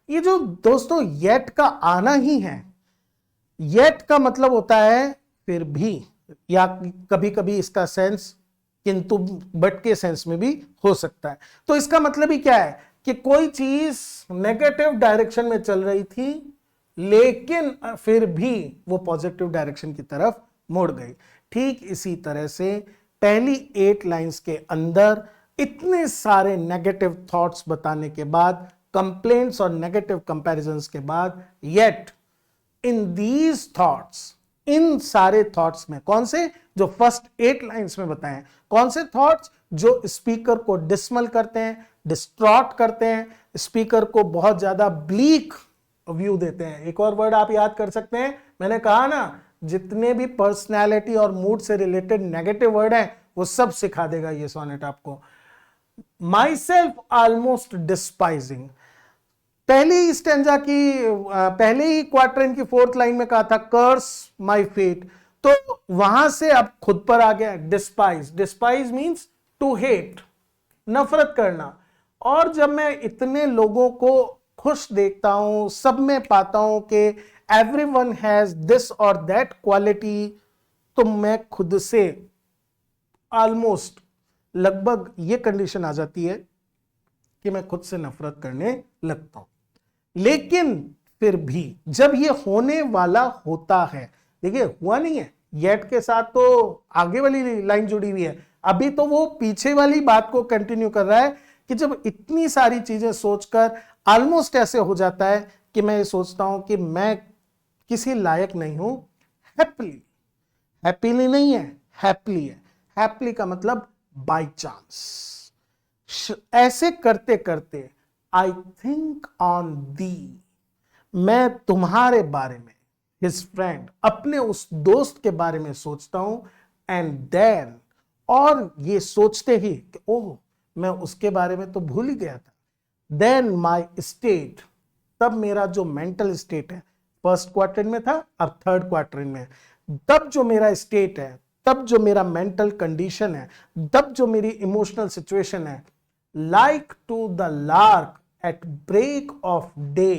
ये जो दोस्तों येट का आना ही है, येट का मतलब होता है फिर भी, या कभी कभी इसका सेंस किंतु बट के सेंस में भी हो सकता है। तो इसका मतलब ही क्या है कि कोई चीज नेगेटिव डायरेक्शन में चल रही थी लेकिन फिर भी वो पॉजिटिव डायरेक्शन की तरफ मुड़ गई। ठीक इसी तरह से पहली 8 लाइंस के अंदर इतने सारे नेगेटिव थॉट्स बताने के बाद, कंप्लेंट्स और नेगेटिव कंपैरिजंस के बाद, येट इन दीज थॉट्स, इन सारे थॉट्स में कौन से, जो फर्स्ट 8 लाइंस में बताएं, कौन से थॉट्स जो स्पीकर को डिसमल करते हैं, डिस्ट्रॉट करते हैं, स्पीकर को बहुत ज्यादा ब्लीक व्यू देते हैं। एक और वर्ड आप याद कर सकते हैं, मैंने कहा ना जितने भी पर्सनैलिटी और मूड से रिलेटेड नेगेटिव वर्ड हैं वो सब सिखा देगा ये सोनेट आपको। माई सेल्फ ऑलमोस्ट डिस्पाइजिंग, पहले ही स्टेंजा की पहले ही क्वाड्रेंट की 4th लाइन में कहा था कर्स माई फेट, तो वहां से अब खुद पर आ गया despise. Despise means to hate, नफरत करना। और जब मैं इतने लोगों को खुश देखता हूं, सब में पाता हूं कि एवरीवन हैज दिस और दैट क्वालिटी, तो मैं खुद से ऑलमोस्ट लगभग ये कंडीशन आ जाती है कि मैं खुद से नफरत करने लगता हूं। लेकिन फिर भी जब ये होने वाला होता है, देखिए हुआ नहीं है, येट के साथ तो आगे वाली लाइन जुड़ी हुई है, अभी तो वो पीछे वाली बात को कंटिन्यू कर रहा है कि जब इतनी सारी चीजें सोचकर ऑलमोस्ट ऐसे हो जाता है कि मैं ये सोचता हूं कि मैं किसी लायक नहीं हूं, हैप्पीली, हैप्पीली नहीं है, हैप्पीली है। हैप्पीली का मतलब बाय चांस। ऐसे करते करते आई थिंक ऑन दी, मैं तुम्हारे बारे में, हिज फ्रेंड, अपने उस दोस्त के बारे में सोचता हूं, एंड देन, और ये सोचते ही कि ओह मैं उसके बारे में तो भूल ही गया था, देन माई स्टेट, तब मेरा जो मेंटल स्टेट है, फर्स्ट क्वाड्रेंट में था अब थर्ड क्वाड्रेंट में, तब जो मेरा स्टेट है, तब जो मेरा मेंटल कंडीशन है, तब जो मेरी इमोशनल सिचुएशन है, like to the lark at break of day,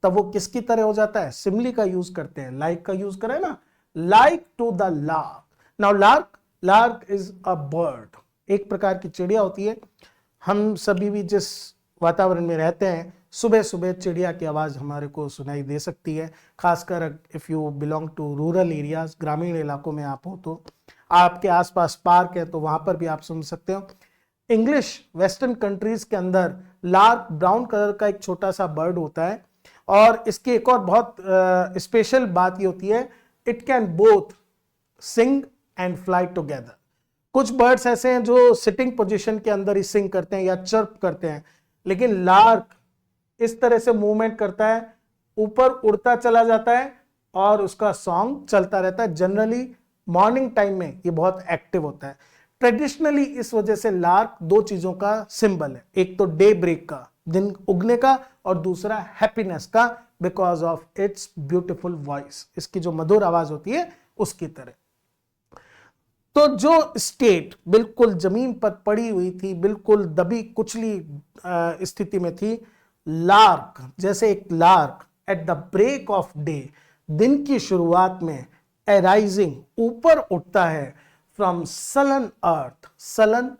तब वो किसकी तरह हो जाता है, सिमिली का यूज करते हैं, लाइक का यूज करें ना, like to the lark. Now lark is a bird, एक प्रकार की चिड़िया होती है। हम सभी भी जिस वातावरण में रहते हैं, सुबह सुबह चिड़िया की आवाज हमारे को सुनाई दे सकती है, खासकर if you belong to rural areas, ग्रामीण इलाकों में आप हो तो आपके आसपास पार्क है तो वहां पर भी आप सुन सकते हो। इंग्लिश वेस्टर्न कंट्रीज के अंदर लार्क ब्राउन कलर का एक छोटा सा बर्ड होता है, और इसकी एक और बहुत स्पेशल बात ये होती है, it can both sing and fly together. कुछ बर्ड्स ऐसे हैं जो सिटिंग पोजीशन के अंदर ही सिंग करते हैं या चर्प करते हैं, लेकिन लार्क इस तरह से मूवमेंट करता है, ऊपर उड़ता चला जाता है और उसका सॉन्ग चलता रहता है। जनरली मॉर्निंग टाइम में ये बहुत एक्टिव होता है। ट्रेडिशनली इस वजह से लार्क 2 चीजों का सिंबल है, एक तो डे ब्रेक का, दिन उगने का, और दूसरा हैप्पीनेस का, because of its beautiful voice, इसकी जो मधुर आवाज होती है उसकी तरह। तो जो स्टेट बिल्कुल जमीन पर पड़ी हुई थी, बिल्कुल दबी कुचली स्थिति में थी, लार्क जैसे एक lark at the break of day, दिन की शुरुआत में, एराइजिंग ऊपर उठता है, from sullen earth, sullen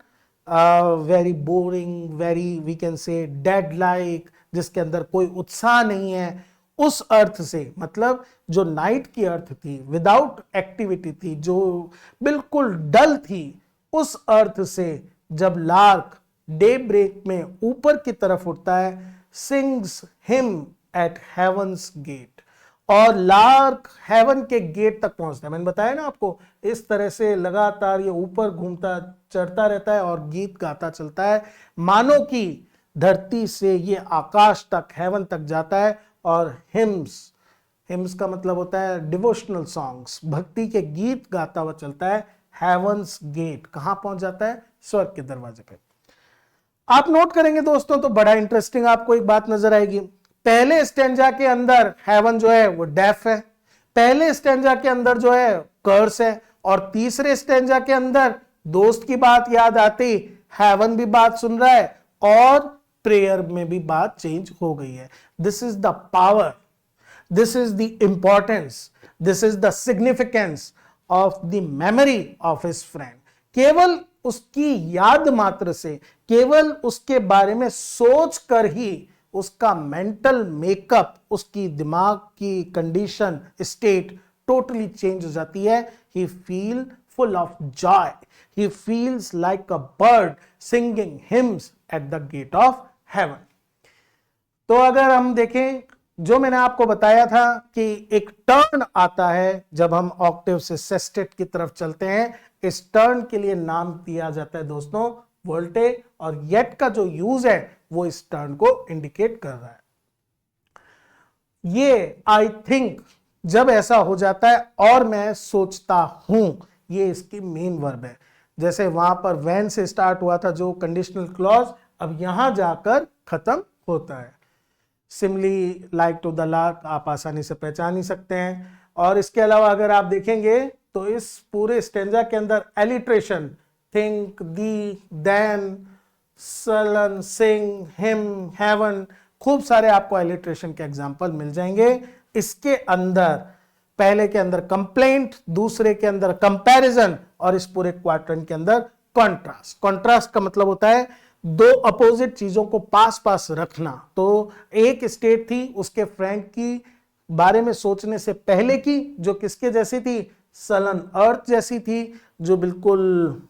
very boring, very we can say dead like, जिसके अंदर कोई उत्साह नहीं है, उस अर्थ से, मतलब जो नाइट की अर्थ थी, विदाउट एक्टिविटी थी, जो बिल्कुल डल थी, उस अर्थ से जब लार्क डे ब्रेक में ऊपर की तरफ उठता है, sings him at heaven's gate, और लार्क हेवन के गेट तक पहुंचता है। मैंने बताया ना आपको, इस तरह से लगातार ये ऊपर घूमता चढ़ता रहता है और गीत गाता चलता है, मानो कि धरती से ये आकाश तक, हेवन तक जाता है, और हिम्स का मतलब होता है डिवोशनल सॉन्ग्स, भक्ति के गीत गाता हुआ चलता है, हेवंस गेट, कहां पहुंच जाता है? स्वर्ग के दरवाजे पे। आप नोट करेंगे दोस्तों तो बड़ा इंटरेस्टिंग आपको एक बात नजर आएगी। पहले स्टेंजा के अंदर हेवन जो है वो डेफ है, पहले स्टेंजा के अंदर जो है कर्स है, और तीसरे स्टेंजा के अंदर दोस्त की बात याद आती, हेवन भी बात सुन रहा है और प्रेयर में भी बात चेंज हो गई है। This is the power, this is the importance, this is the significance of the memory of his friend. केवल उसकी याद मात्र से, केवल उसके बारे में सोच कर ही उसका मेंटल मेकअप, उसकी दिमाग की कंडीशन, स्टेट टोटली चेंज हो जाती है। ही feel full of joy, he feels like a bird singing hymns at the gate of heaven। तो अगर हम देखें, जो मैंने आपको बताया था कि एक टर्न आता है जब हम ऑक्टेव से सेस्टेट की तरफ चलते हैं, इस टर्न के लिए नाम दिया जाता है दोस्तों वोल्टे, और येट का जो यूज है वो इस टर्न को इंडिकेट कर रहा है। ये आई थिंक जब ऐसा हो जाता है, और मैं सोचता हूं, ये इसकी मेन वर्ब है। जैसे वहां पर वैन से स्टार्ट हुआ था जो कंडीशनल क्लॉज, अब यहां जाकर खत्म होता है। Simli like to the lark आप आसानी से पहचान ही सकते हैं। और इसके अलावा अगर आप देखेंगे तो इस पूरे स्टेंजा के अंदर एलिट्रेशन, थिंक, दी, देन, सलन, सिंग, हिम, हेवन, खूब सारे आपको एलिट्रेशन के एग्जांपल मिल जाएंगे। इसके अंदर पहले के अंदर कंप्लेंट, दूसरे के अंदर कंपैरिजन, और इस पूरे क्वाड्रेंट के अंदर कॉन्ट्रास्ट। कॉन्ट्रास्ट का मतलब होता है दो अपोजिट चीजों को पास पास रखना। तो एक स्टेट थी, उसके फ्रेंड की बारे में सोचने से पहले की, जो किसके जैसी थी? सलन अर्थ जैसी थी, जो बिल्कुल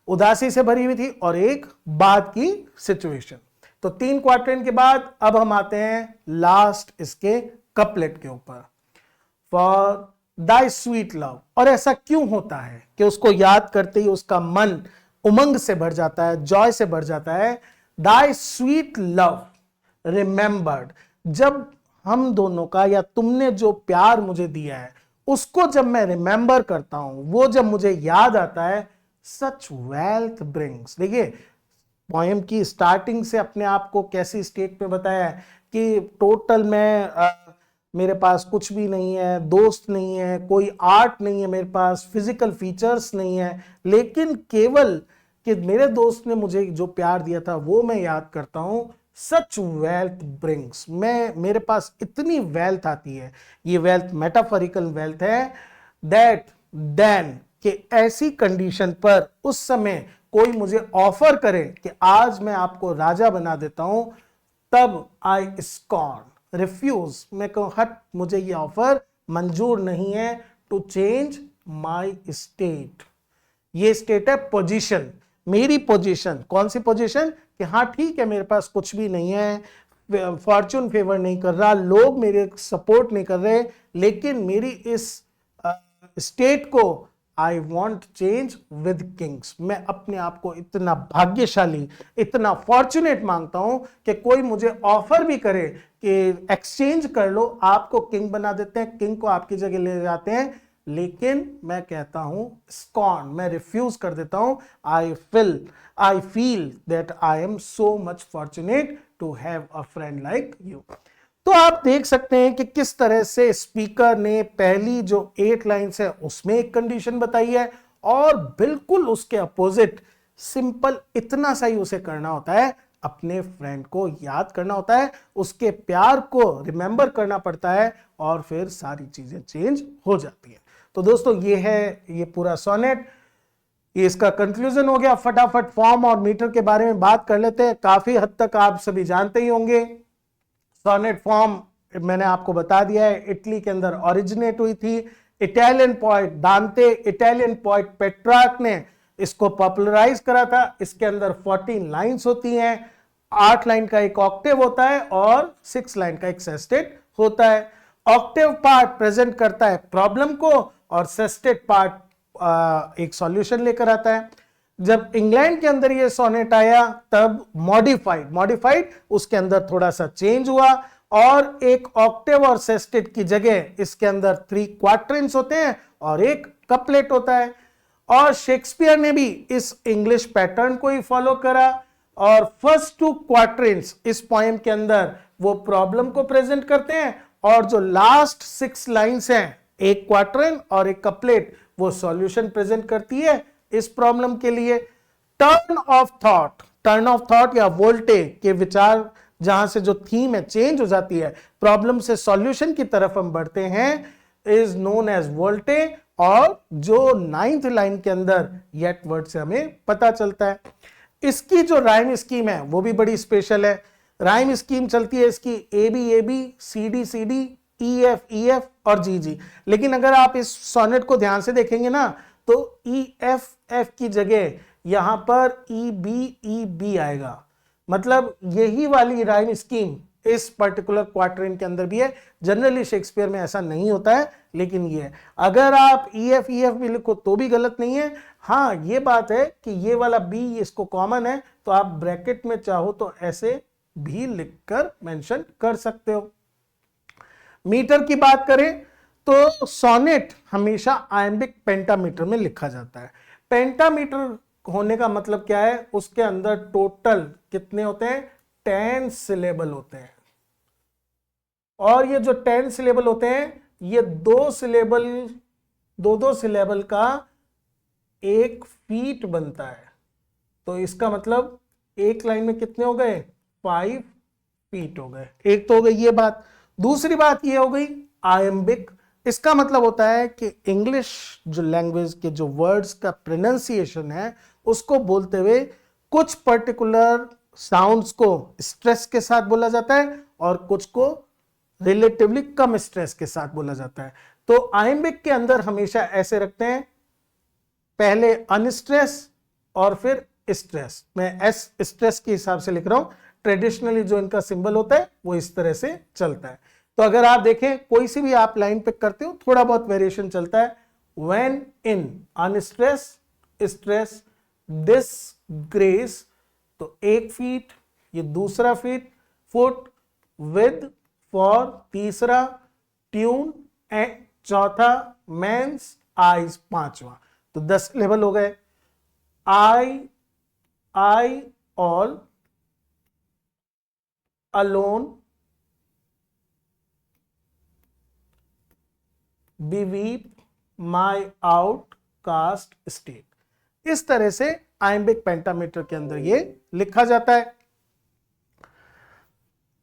उदासी से भरी हुई थी, और एक बाद की सिचुएशन। तो 3 क्वाड्रेंट के बाद अब हम आते हैं लास्ट इसके कपलेट के ऊपर, फॉर दाई स्वीट लव। और ऐसा क्यों होता है कि उसको याद करते ही उसका मन उमंग से भर जाता है, जॉय से भर जाता है? दाई स्वीट लव रिमेंबर्ड, जब हम दोनों का या तुमने जो प्यार मुझे दिया है उसको जब मैं रिमेंबर करता हूं, वो जब मुझे याद आता है, सच वेल्थ ब्रिंग्स। देखिए पोएम की स्टार्टिंग से अपने आप को कैसी स्टेट में बताया है कि टोटल में मेरे पास कुछ भी नहीं है, दोस्त नहीं है, कोई आर्ट नहीं है मेरे पास, फिजिकल फीचर्स नहीं है, लेकिन केवल कि मेरे दोस्त ने मुझे जो प्यार दिया था वो मैं याद करता हूं। सच वेल्थ ब्रिंग्स, मेरे पास इतनी वेल्थ आती है, ये वेल्थ मेटाफोरिकल वेल्थ है, दैट देन कि ऐसी कंडीशन पर उस समय कोई मुझे ऑफर करे कि आज मैं आपको राजा बना देता हूं, तब आई स्कॉर्न, रिफ्यूज, मैं कहूं हट, मुझे ये ऑफर मंजूर नहीं है, टू चेंज माई स्टेट। ये स्टेट है पोजीशन, मेरी पोजीशन। कौन सी पोजीशन? कि हाँ ठीक है मेरे पास कुछ भी नहीं है, फॉर्चून फेवर नहीं कर रहा, लोग मेरे सपोर्ट नहीं कर रहे, लेकिन मेरी इस स्टेट को I want change with Kings. मैं अपने आप को इतना भाग्यशाली, इतना फॉर्चुनेट मांगता हूं कि कोई मुझे ऑफर भी करे कि एक्सचेंज कर लो, आपको किंग बना देते हैं, किंग को आपकी जगह ले जाते हैं, लेकिन मैं कहता हूं स्कॉर्न, मैं रिफ्यूज कर देता हूं। I feel that I am so much fortunate to have a friend like you. तो आप देख सकते हैं कि किस तरह से स्पीकर ने पहली जो 8 लाइन्स है उसमें एक कंडीशन बताई है, और बिल्कुल उसके अपोजिट सिंपल इतना सा ही उसे करना होता है, अपने फ्रेंड को याद करना होता है, उसके प्यार को रिमेंबर करना पड़ता है और फिर सारी चीजें चेंज हो जाती है। तो दोस्तों ये है ये पूरा सोनेट, ये इसका कंक्लूजन हो गया। फटाफट फॉर्म और मीटर के बारे में बात कर लेते हैं। काफी हद तक आप सभी जानते ही होंगे। सोनेट फॉर्म मैंने आपको बता दिया है, इटली के अंदर ओरिजिनेट हुई थी। इटालियन पोएट दांते, इटालियन पोएट पेट्रार्क ने इसको पॉपुलराइज करा था। इसके अंदर 14 लाइंस होती हैं, 8 लाइन का एक ऑक्टेव होता है और 6 लाइन का एक सेस्टेट होता है। ऑक्टेव पार्ट प्रेजेंट करता है प्रॉब्लम को और सेस्टेट पार्ट एक सॉल्यूशन लेकर आता है। जब इंग्लैंड के अंदर ये सोनेट आया तब मॉडिफाइड उसके अंदर थोड़ा सा चेंज हुआ और एक ऑक्टेव और सेस्टेट की जगह इसके अंदर 3 क्वार्टरेंट्स होते हैं और एक कपलेट होता है। और शेक्सपियर ने भी इस इंग्लिश पैटर्न को ही फॉलो करा और फर्स्ट 2 क्वार्टरेंट्स इस पोएम के अंदर वो प्रॉब्लम को प्रेजेंट करते हैं और जो लास्ट 6 लाइंस हैं, एक क्वार्टरेंट और एक कपलेट, वो सॉल्यूशन प्रेजेंट करती है इस प्रॉब्लम के लिए। टर्न ऑफ थॉट या वोल्टे के विचार जहां से जो थीम है चेंज हो जाती है, प्रॉब्लम से सॉल्यूशन की तरफ हम बढ़ते हैं, इज नोन एज वोल्टे। और जो 9th लाइन के अंदर येट वर्ड से हमें पता चलता है। इसकी जो राइम स्कीम है वो भी बड़ी स्पेशल है। राइम स्कीम चलती है इसकी A B C D E F और जी। लेकिन अगर आप इस सोनेट को ध्यान से देखेंगे ना तो ई एफ की जगह यहां पर ई बी आएगा। मतलब यही वाली राइम स्कीम इस पर्टिकुलर क्वार्टरेंट के अंदर भी है। जनरली शेक्सपियर में ऐसा नहीं होता है, लेकिन ये है। अगर आप ई एफ भी लिखो तो भी गलत नहीं है। हाँ, ये बात है कि ये वाला बी इसको कॉमन है, तो आप ब्रैकेट में चाहो तो ऐसे भी लिखकर मेंशन कर सकते हो। मीटर की बात करें तो सोनेट हमेशा आयम्बिक पेंटामीटर में लिखा जाता है। पेंटामीटर होने का मतलब क्या है, उसके अंदर टोटल कितने होते हैं, 10 सिलेबल होते हैं। और ये जो 10 सिलेबल होते हैं ये 2 सिलेबल का एक फीट बनता है। तो इसका मतलब एक लाइन में कितने हो गए, 5 फीट हो गए। एक तो हो गई ये बात। दूसरी बात ये हो गई आयम्बिक। इसका मतलब होता है कि इंग्लिश जो लैंग्वेज के जो वर्ड्स का प्रोनाउंसिएशन है उसको बोलते हुए कुछ पर्टिकुलर साउंड्स को स्ट्रेस के साथ बोला जाता है और कुछ को रिलेटिवली कम स्ट्रेस के साथ बोला जाता है। तो आयम्बिक के अंदर हमेशा ऐसे रखते हैं, पहले अनस्ट्रेस और फिर स्ट्रेस। मैं एस स्ट्रेस के हिसाब से लिख रहा हूं। ट्रेडिशनली जो इनका सिंबल होता है वो इस तरह से चलता है। तो अगर आप देखें कोई सी भी आप लाइन पिक करते हो थोड़ा बहुत वेरिएशन चलता है। When in unstress, stress, disgrace, तो 1 फीट, ये दूसरा फुट, विद फॉर तीसरा, ट्यून एंड चौथा, मेंस, आइज पांचवा। तो 10 लेवल हो गए। I all, alone, beweep, my outcast state। इस तरह से आयम्बिक पेंटामीटर के अंदर ये लिखा जाता है।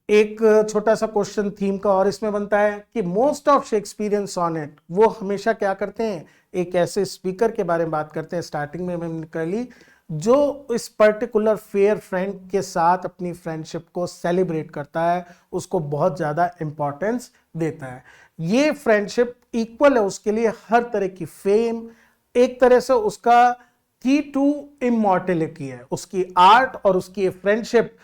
एक छोटा सा क्वेश्चन थीम का और इसमें बनता है कि मोस्ट ऑफ शेक्सपियरियन सोनेट वो हमेशा क्या करते हैं, एक ऐसे स्पीकर के बारे में बात करते हैं, स्टार्टिंग में मैंने कर ली, जो इस पर्टिकुलर फेयर फ्रेंड के साथ अपनी फ्रेंडशिप को सेलिब्रेट करता है, उसको बहुत ज्यादा इंपॉर्टेंस देता है। ये फ्रेंडशिप इक्वल है उसके लिए हर तरह की फेम, एक तरह से उसका की टू इमॉर्टेलिटी है, उसकी आर्ट और उसकी फ्रेंडशिप।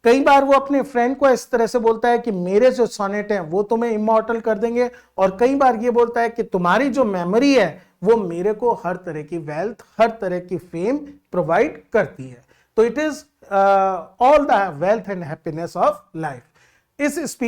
कई बार वो अपने फ्रेंड को इस तरह से बोलता है कि मेरे जो सोनेट हैं वो तुम्हें इमॉर्टल कर देंगे, और कई बार ये बोलता है कि तुम्हारी जो मेमोरी है वो मेरे को हर तरह की वेल्थ, हर तरह की फेम प्रोवाइड करती है। तो it is all the wealth and happiness of life. इस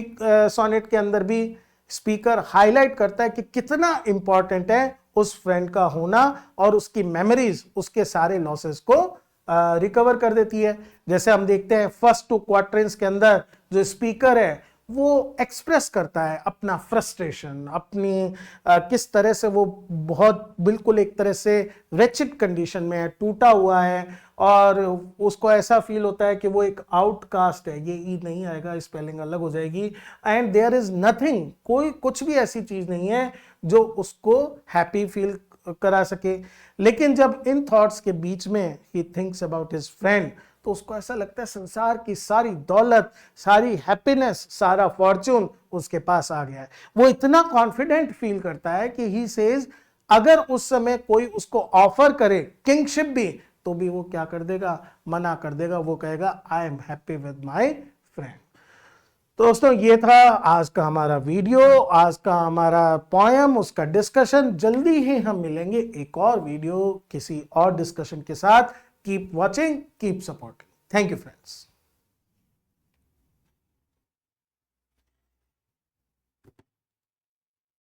सोनेट के अंदर भी स्पीकर हाईलाइट करता है कि कितना इंपॉर्टेंट है उस फ्रेंड का होना, और उसकी मेमोरीज उसके सारे लॉसेस को रिकवर कर देती है। जैसे हम देखते हैं फर्स्ट 2 क्वार्टरेंट्स के अंदर जो स्पीकर है वो एक्सप्रेस करता है अपना फ्रस्ट्रेशन, अपनी किस तरह से वो बहुत बिल्कुल एक तरह से रेचिड कंडीशन में है, टूटा हुआ है, और उसको ऐसा फील होता है कि वो एक आउटकास्ट है। ये ई नहीं आएगा, स्पेलिंग अलग हो जाएगी। एंड देयर इज नथिंग, कोई कुछ भी ऐसी चीज नहीं है जो उसको हैप्पी फील करा सके। लेकिन जब इन थॉट्स के बीच में he thinks about his friend, तो उसको ऐसा लगता है संसार की सारी दौलत, सारी हैप्पीनेस, सारा फॉर्च्यून उसके पास आ गया है। वो इतना कॉन्फिडेंट फील करता है कि ही सेज अगर उस समय कोई उसको ऑफर करे किंगशिप भी, तो भी वो क्या कर देगा, मना कर देगा। वो कहेगा I am happy with my friend. तो दोस्तों ये था आज का हमारा वीडियो, आज का हमारा पोयम, उसका डिस्कशन। जल्दी ही हम मिलेंगे एक और वीडियो किसी और डिस्कशन के साथ। Keep watching, keep supporting. Thank you friends.